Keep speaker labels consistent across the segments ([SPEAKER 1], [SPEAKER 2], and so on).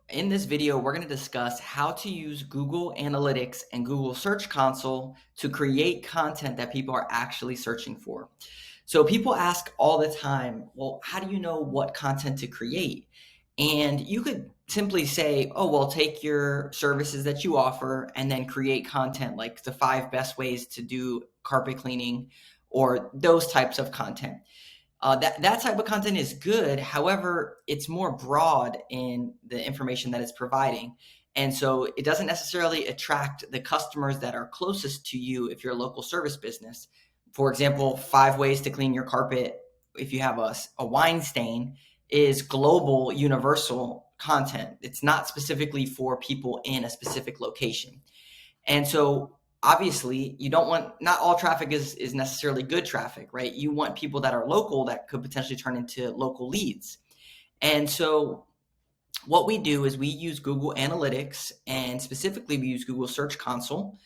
[SPEAKER 1] In this video, we're going to discuss how to use Google Analytics and Google Search Console to create content that people are actually searching for. So people ask all the time, well, how do you know what content to create? And you could simply say, oh, well, take your services that you offer and then create content like the 5 best ways to do carpet cleaning or those types of content. That type of content is good. However, it's more broad in the information that it's providing. And so it doesn't necessarily attract the customers that are closest to you if you're a local service business. For example, 5 ways to clean your carpet if you have a wine stain is global, universal content. It's not specifically for people in a specific location. And so obviously you don't want, not all traffic is necessarily good traffic, right? You want people that are local that could potentially turn into local leads. And so what we do is we use Google Analytics, and specifically we use Google Search Console.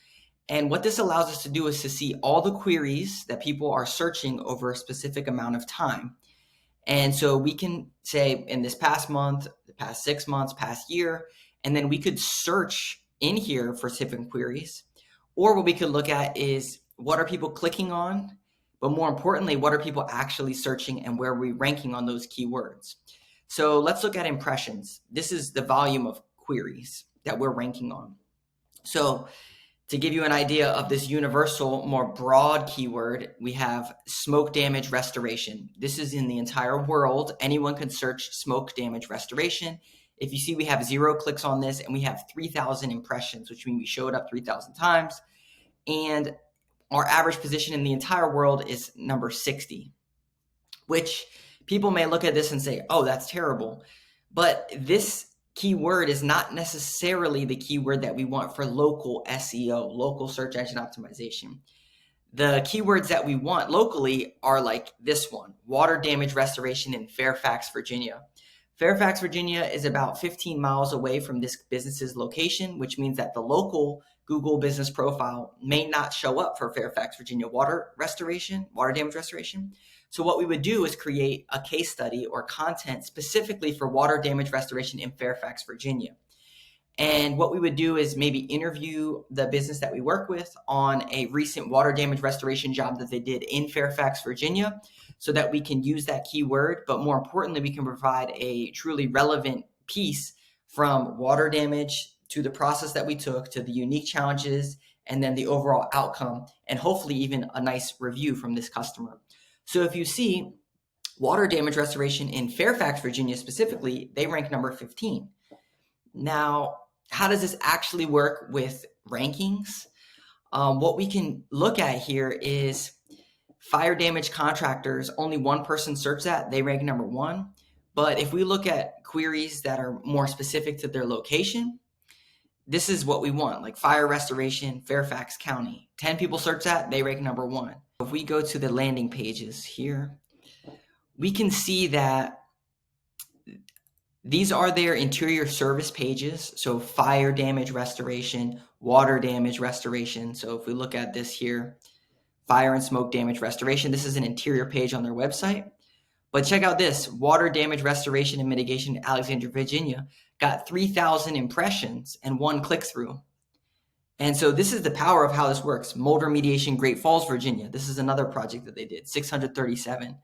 [SPEAKER 1] And what this allows us to do is to see all the queries that people are searching over a specific amount of time. And so we can say in this past month, the past 6 months, past year, and then we could search in here for specific queries. Or what we could look at is what are people clicking on, but more importantly, what are people actually searching and where are we ranking on those keywords? So let's look at impressions. This is the volume of queries that we're ranking on. So to give you an idea of this universal, more broad keyword, we have smoke damage restoration. This is in the entire world. Anyone can search smoke damage restoration. If you see, we have 0 clicks on this and we have 3,000 impressions, which means we showed up 3,000 times. And our average position in the entire world is number 60, which people may look at this and say, oh, that's terrible. But this keyword is not necessarily the keyword that we want for local SEO, local search engine optimization. The keywords that we want locally are like this one, water damage restoration in Fairfax, Virginia. Fairfax, Virginia is about 15 miles away from this business's location, which means that the local Google business profile may not show up for Fairfax, Virginia water damage restoration. So what we would do is create a case study or content specifically for water damage restoration in Fairfax, Virginia. And what we would do is maybe interview the business that we work with on a recent water damage restoration job that they did in Fairfax, Virginia, so that we can use that keyword. But more importantly, we can provide a truly relevant piece from water damage to the process that we took to the unique challenges and then the overall outcome, and hopefully even a nice review from this customer. So if you see water damage restoration in Fairfax, Virginia specifically, they rank number 15. Now, how does this actually work with rankings? What we can look at here is fire damage contractors. Only one person searched that. They rank number 1. But if we look at queries that are more specific to their location, this is what we want, like fire restoration, Fairfax County. 10 people search that. They rank number 1. If we go to the landing pages here, we can see that these are their interior service pages. So fire damage restoration, water damage restoration. So if we look at this here, fire and smoke damage restoration, this is an interior page on their website. But check out this, water damage restoration and mitigation in Alexandria, Virginia, got 3,000 impressions and 1 click-through. And so this is the power of how this works. Mold remediation, Great Falls, Virginia. This is another project that they did, 637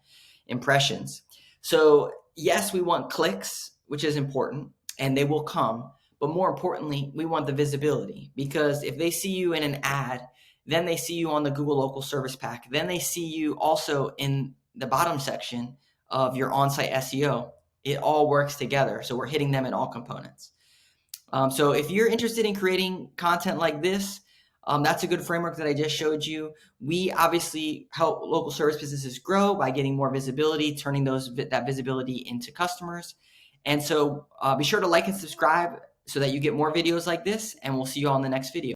[SPEAKER 1] impressions. So yes, we want clicks, which is important, and they will come. But more importantly, we want the visibility, because if they see you in an ad, then they see you on the Google Local Service Pack. Then they see you also in the bottom section of your on-site SEO. It all works together. So we're hitting them in all components. So if you're interested in creating content like this, that's a good framework that I just showed you. We obviously help local service businesses grow by getting more visibility, turning that visibility into customers. And so be sure to like and subscribe so that you get more videos like this, and we'll see you all in the next video.